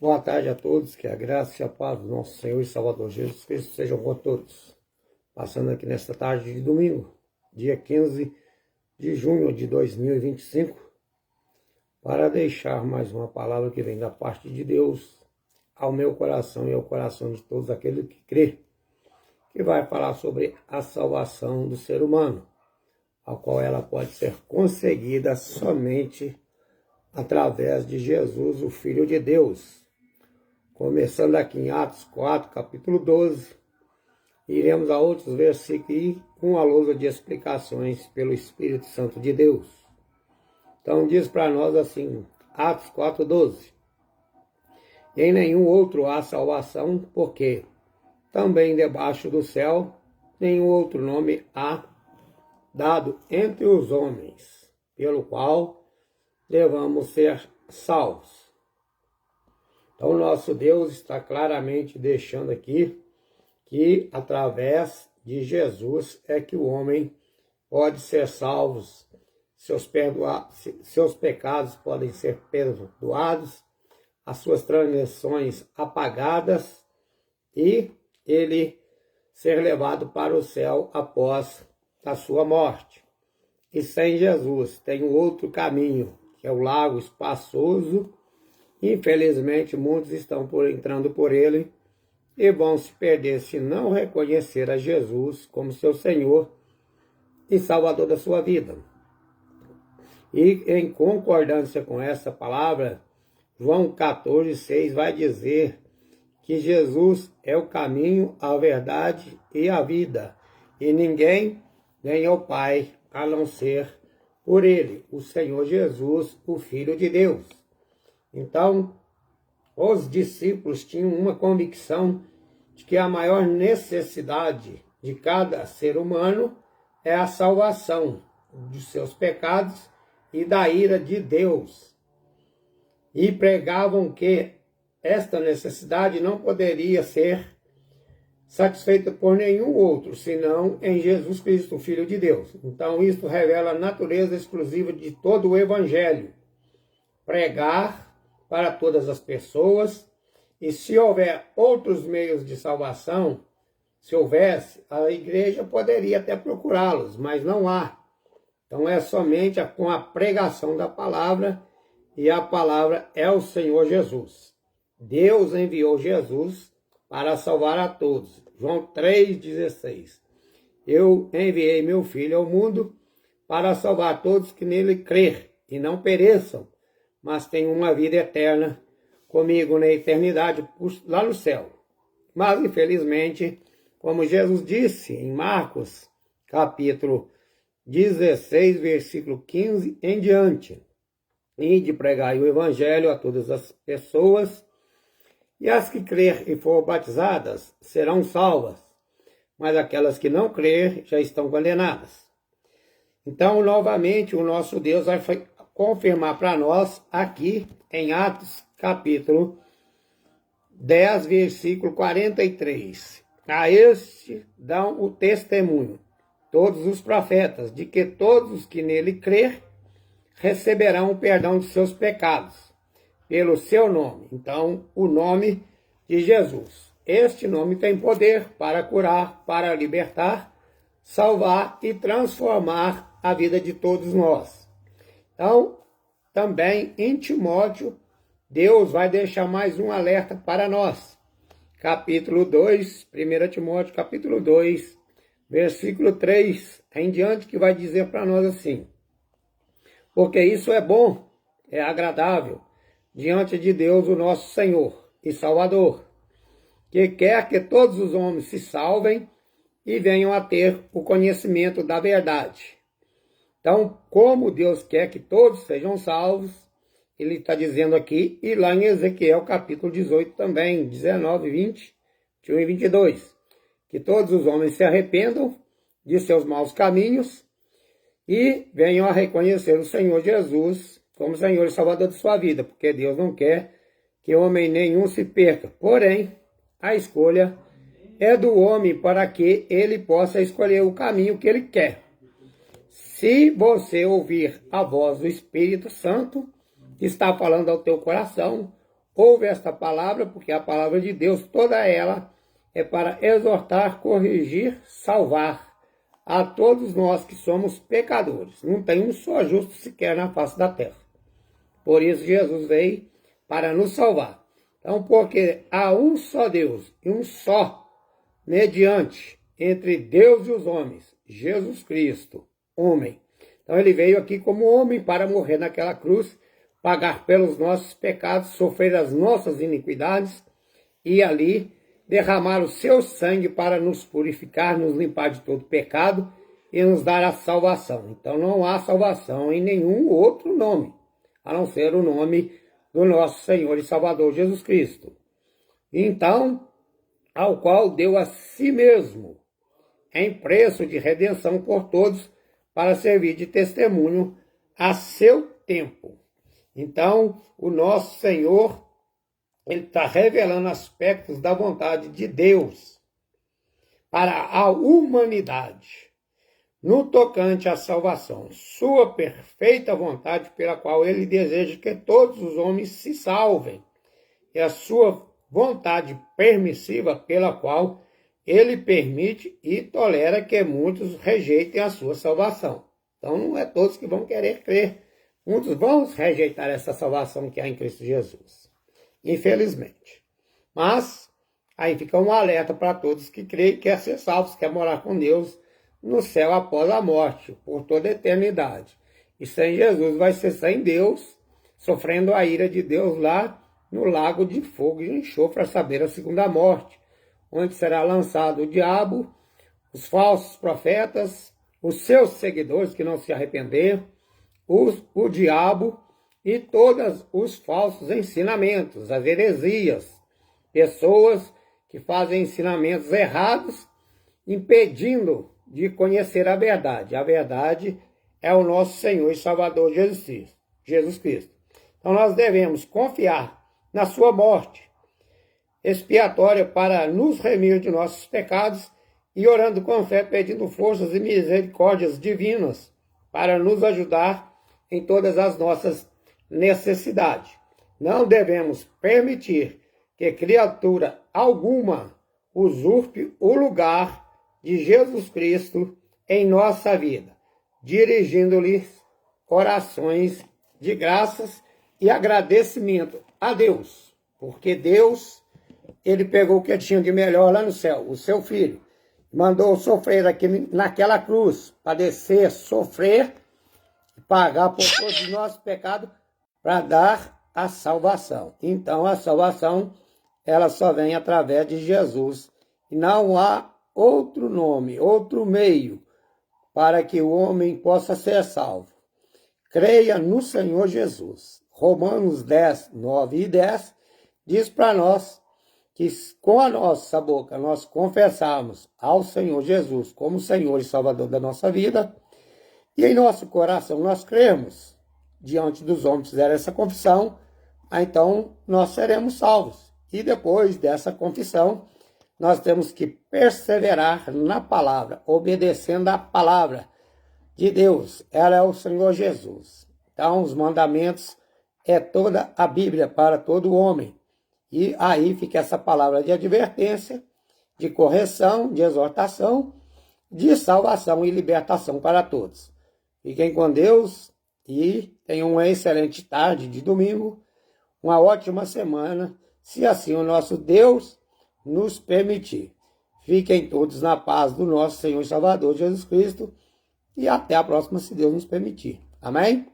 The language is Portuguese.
Boa tarde a todos, que a graça e a paz do nosso Senhor e Salvador Jesus Cristo sejam com todos. Passando aqui nesta tarde de domingo, dia 15 de junho de 2025, para deixar mais uma palavra que vem da parte de Deus ao meu coração e ao coração de todos aqueles que crê, que vai falar sobre a salvação do ser humano, a qual ela pode ser conseguida somente através de Jesus, o Filho de Deus. Começando aqui em Atos 4, capítulo 12, iremos a outros versículos com a lousa de explicações pelo Espírito Santo de Deus. Então diz para nós assim, Atos 4, 12. Em nenhum outro há salvação, porque também debaixo do céu nenhum outro nome há dado entre os homens, pelo qual devamos ser salvos. Então, nosso Deus está claramente deixando aqui que, através de Jesus, é que o homem pode ser salvo, seus pecados podem ser perdoados, as suas transgressões apagadas e ele ser levado para o céu após a sua morte. E sem Jesus tem um outro caminho, que é o lago espaçoso. Infelizmente, muitos estão entrando por ele e vão se perder se não reconhecer a Jesus como seu Senhor e Salvador da sua vida. E em concordância com essa palavra, João 14, 6 vai dizer que Jesus é o caminho, a verdade e a vida, e ninguém vem ao Pai a não ser por ele, o Senhor Jesus, o Filho de Deus. Então, os discípulos tinham uma convicção de que a maior necessidade de cada ser humano é a salvação dos seus pecados e da ira de Deus. E pregavam que esta necessidade não poderia ser satisfeita por nenhum outro, senão em Jesus Cristo, o Filho de Deus. Então, isso revela a natureza exclusiva de todo o Evangelho. Pregar para todas as pessoas, e se houver outros meios de salvação, se houvesse, a igreja poderia até procurá-los, mas não há. Então é somente com a pregação da palavra, e a palavra é o Senhor Jesus. Deus enviou Jesus para salvar a todos. João 3,16. Eu enviei meu Filho ao mundo para salvar todos que nele crer, e não pereçam, mas tem uma vida eterna comigo na eternidade, lá no céu. Mas, infelizmente, como Jesus disse em Marcos, capítulo 16, versículo 15 em diante, ide pregai o evangelho a todas as pessoas, e as que crer e for batizadas serão salvas, mas aquelas que não crer já estão condenadas. Então, novamente, o nosso Deus vai confirmar para nós aqui em Atos capítulo 10, versículo 43. A este dão o testemunho todos os profetas, de que todos os que nele crer receberão o perdão de seus pecados, pelo seu nome. Então, o nome de Jesus. Este nome tem poder para curar, para libertar, salvar e transformar a vida de todos nós. Então, também em Timóteo, Deus vai deixar mais um alerta para nós. Capítulo 2, 1 Timóteo, capítulo 2, versículo 3, em diante, que vai dizer para nós assim: porque isso é bom, é agradável, diante de Deus, o nosso Senhor e Salvador, que quer que todos os homens se salvem e venham a ter o conhecimento da verdade. Então, como Deus quer que todos sejam salvos, ele está dizendo aqui, e lá em Ezequiel capítulo 18 também, 19, 20, 21 e 22, que todos os homens se arrependam de seus maus caminhos e venham a reconhecer o Senhor Jesus como Senhor e Salvador de sua vida, porque Deus não quer que homem nenhum se perca. Porém, a escolha é do homem para que ele possa escolher o caminho que ele quer. Se você ouvir a voz do Espírito Santo, que está falando ao teu coração, ouve esta palavra, porque a palavra de Deus, toda ela, é para exortar, corrigir, salvar a todos nós que somos pecadores. Não tem um só justo sequer na face da terra. Por isso Jesus veio para nos salvar. Então, porque há um só Deus e um só mediante entre Deus e os homens, Jesus Cristo, homem. Então ele veio aqui como homem para morrer naquela cruz, pagar pelos nossos pecados, sofrer as nossas iniquidades e ali derramar o seu sangue para nos purificar, nos limpar de todo pecado e nos dar a salvação. Então não há salvação em nenhum outro nome, a não ser o nome do nosso Senhor e Salvador Jesus Cristo. Então, ao qual deu a si mesmo em preço de redenção por todos, para servir de testemunho a seu tempo. Então, o nosso Senhor, ele está revelando aspectos da vontade de Deus para a humanidade, no tocante à salvação, sua perfeita vontade pela qual ele deseja que todos os homens se salvem, e a sua vontade permissiva pela qual ele permite e tolera que muitos rejeitem a sua salvação. Então não é todos que vão querer crer. Muitos vão rejeitar essa salvação que há em Cristo Jesus. Infelizmente. Mas aí fica um alerta para todos que creem, quer ser salvos, quer morar com Deus no céu após a morte, por toda a eternidade. E sem Jesus vai ser sem Deus, sofrendo a ira de Deus lá no lago de fogo e enxofre, a saber, a segunda morte, onde será lançado o diabo, os falsos profetas, os seus seguidores que não se arrependeram, o diabo e todos os falsos ensinamentos, as heresias, pessoas que fazem ensinamentos errados, impedindo de conhecer a verdade. A verdade é o nosso Senhor e Salvador Jesus Cristo. Então nós devemos confiar na sua morte expiatória para nos remir de nossos pecados e orando com fé, pedindo forças e misericórdias divinas para nos ajudar em todas as nossas necessidades. Não devemos permitir que criatura alguma usurpe o lugar de Jesus Cristo em nossa vida, dirigindo-lhes orações de graças e agradecimento a Deus, porque Deus, ele pegou o que tinha de melhor lá no céu, o seu Filho, mandou sofrer aqui naquela cruz, padecer, sofrer, pagar por todos os nossos pecados, para dar a salvação. Então a salvação, ela só vem através de Jesus. E não há outro nome, outro meio, para que o homem possa ser salvo. Creia no Senhor Jesus. Romanos 10, 9 e 10 diz para nós que com a nossa boca nós confessarmos ao Senhor Jesus como Senhor e Salvador da nossa vida, e em nosso coração nós cremos, diante dos homens fizeram essa confissão, então nós seremos salvos. E depois dessa confissão, nós temos que perseverar na palavra, obedecendo a palavra de Deus. Ela é o Senhor Jesus. Então os mandamentos é toda a Bíblia para todo homem. E aí fica essa palavra de advertência, de correção, de exortação, de salvação e libertação para todos. Fiquem com Deus e tenham uma excelente tarde de domingo, uma ótima semana, se assim o nosso Deus nos permitir. Fiquem todos na paz do nosso Senhor e Salvador Jesus Cristo e até a próxima, se Deus nos permitir. Amém?